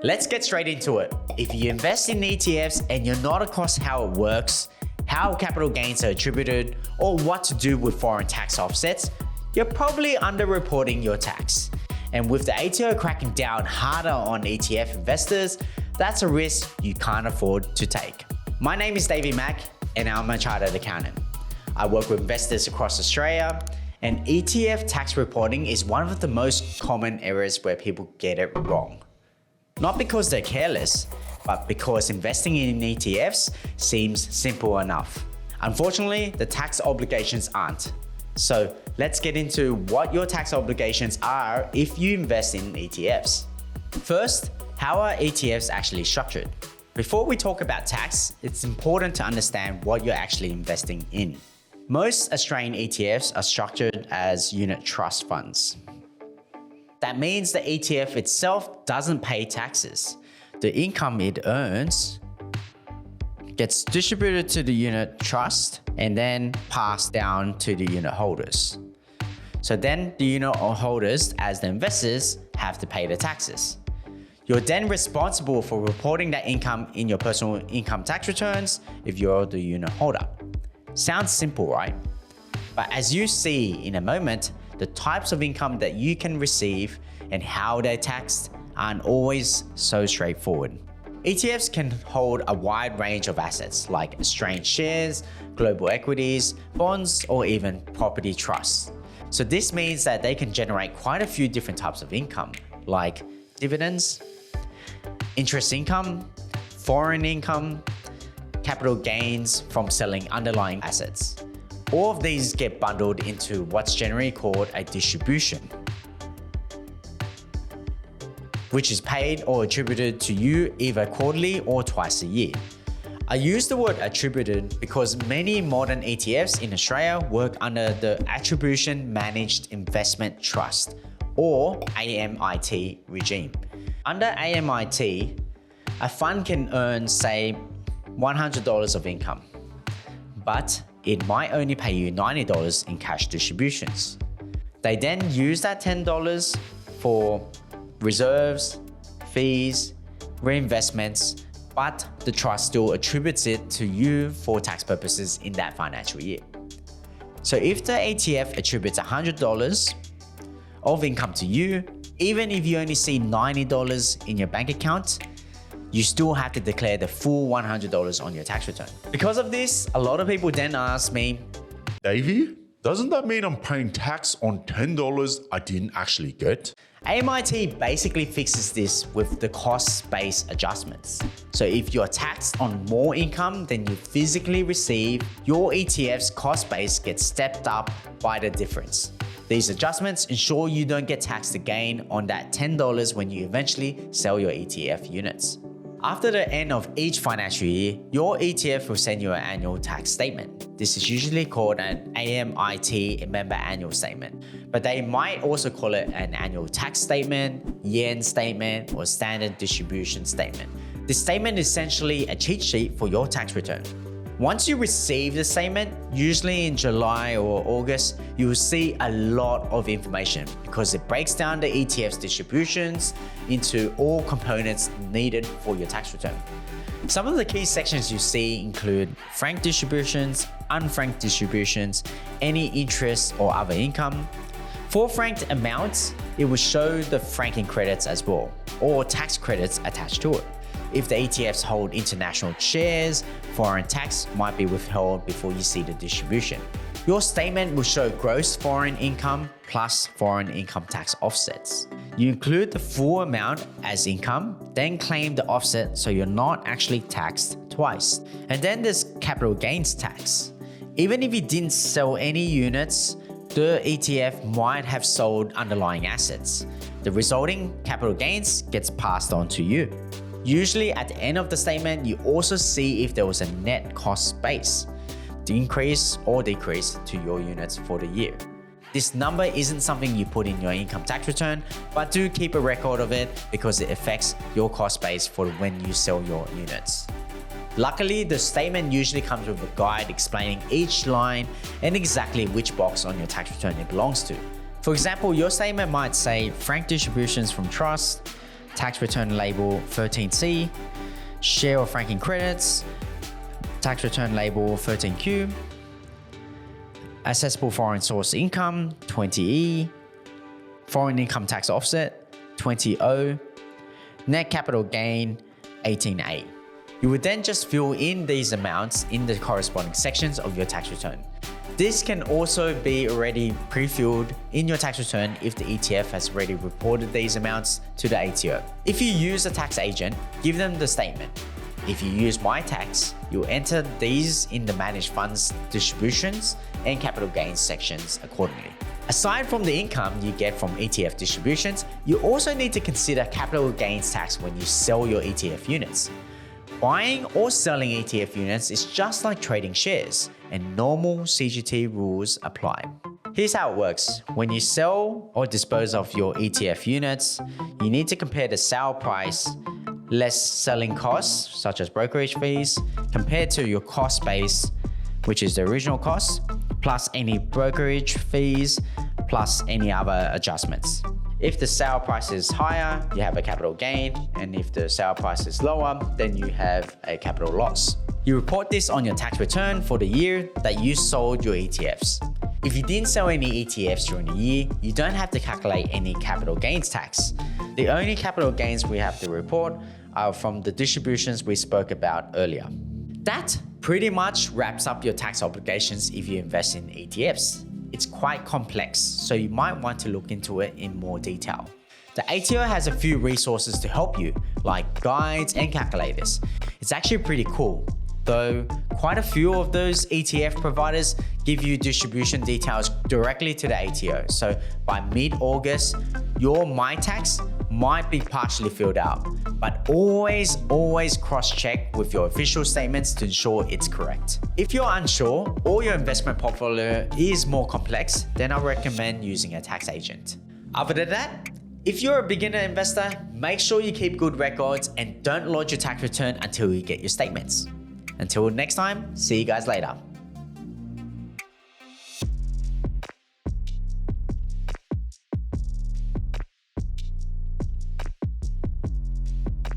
Let's get straight into it. If you invest in ETFs and you're not across how it works, how capital gains are attributed, or what to do with foreign tax offsets, you're probably underreporting your tax. And with the ATO cracking down harder on ETF investors, that's a risk you can't afford to take. My name is Davie and I'm a chartered accountant. I work with investors across Australia, and ETF tax reporting is one of the most common areas where people get it wrong. Not because they're careless, but because investing in ETFs seems simple enough. Unfortunately, the tax obligations aren't. So let's get into what your tax obligations are if you invest in ETFs. First, how are ETFs actually structured? Before we talk about tax, it's important to understand what you're actually investing in. Most Australian ETFs are structured as unit trust funds. That means the ETF itself doesn't pay taxes. The income it earns gets distributed to the unit trust and then passed down to the unit holders. So then the unit holders, as the investors, have to pay the taxes. You're then responsible for reporting that income in your personal income tax returns if you're the unit holder. Sounds simple, right? But as you see in a moment, the types of income that you can receive and how they're taxed aren't always so straightforward. ETFs can hold a wide range of assets like Australian shares, global equities, bonds, or even property trusts. So this means that they can generate quite a few different types of income like dividends, interest income, foreign income, capital gains from selling underlying assets. All of these get bundled into what's generally called a distribution, which is paid or attributed to you either quarterly or twice a year. I use the word attributed because many modern ETFs in Australia work under the Attribution Managed Investment Trust, or AMIT regime. Under AMIT, a fund can earn, say, $100 of income, but it might only pay you $90 in cash distributions. They then use that $10 for reserves, fees, reinvestments, but the trust still attributes it to you for tax purposes in that financial year. So if the ETF attributes $100 of income to you, even if you only see $90 in your bank account, you still have to declare the full $100 on your tax return. Because of this, a lot of people then ask me, Davie, doesn't that mean I'm paying tax on $10 I didn't actually get? AMIT basically fixes this with the cost-based adjustments. So if you're taxed on more income than you physically receive, your ETF's cost base gets stepped up by the difference. These adjustments ensure you don't get taxed again on that $10 when you eventually sell your ETF units. After the end of each financial year, your ETF will send you an annual tax statement. This is usually called an AMIT member annual statement, but they might also call it an annual tax statement, year-end statement, or standard distribution statement. This statement is essentially a cheat sheet for your tax return. Once you receive the statement, usually in July or August, you will see a lot of information because it breaks down the ETF's distributions into all components needed for your tax return. Some of the key sections you see include franked distributions, unfranked distributions, any interest or other income. For franked amounts, it will show the franking credits as well, or tax credits attached to it. If the ETFs hold international shares, foreign tax might be withheld before you see the distribution. Your statement will show gross foreign income plus foreign income tax offsets. You include the full amount as income, then claim the offset so you're not actually taxed twice. And then there's capital gains tax. Even if you didn't sell any units, the ETF might have sold underlying assets. The resulting capital gains gets passed on to you. Usually at the end of the statement, you also see if there was a net cost base, the increase or decrease to your units for the year. This number isn't something you put in your income tax return, but do keep a record of it because it affects your cost base for when you sell your units. Luckily, the statement usually comes with a guide explaining each line and exactly which box on your tax return it belongs to. For example, your statement might say frank distributions from trust, tax return label 13C, share of franking credits, tax return label 13Q, assessable foreign source income 20E, foreign income tax offset 20O, net capital gain 18A. You would then just fill in these amounts in the corresponding sections of your tax return. This can also be already pre-filled in your tax return if the ETF has already reported these amounts to the ATO. If you use a tax agent, give them the statement. If you use MyTax, you'll enter these in the managed funds distributions and capital gains sections accordingly. Aside from the income you get from ETF distributions, you also need to consider capital gains tax when you sell your ETF units. Buying or selling ETF units is just like trading shares, and normal CGT rules apply. Here's how it works. When you sell or dispose of your ETF units, you need to compare the sale price less selling costs, such as brokerage fees, compared to your cost base, which is the original cost, plus any brokerage fees, plus any other adjustments. If the sale price is higher, you have a capital gain, and if the sale price is lower, then you have a capital loss. You report this on your tax return for the year that you sold your ETFs. If you didn't sell any ETFs during the year, you don't have to calculate any capital gains tax. The only capital gains we have to report are from the distributions we spoke about earlier. That pretty much wraps up your tax obligations if you invest in ETFs. It's quite complex, so you might want to look into it in more detail. The ATO has a few resources to help you, like guides and calculators. It's actually pretty cool, though quite a few of those ETF providers give you distribution details directly to the ATO. So by mid-August, your MyTax might be partially filled out, but always cross-check with your official statements to ensure it's correct. If you're unsure or your investment portfolio is more complex, then I recommend using a tax agent. Other than that, if you're a beginner investor, make sure you keep good records and don't lodge your tax return until you get your statements. Until next time, see you guys later.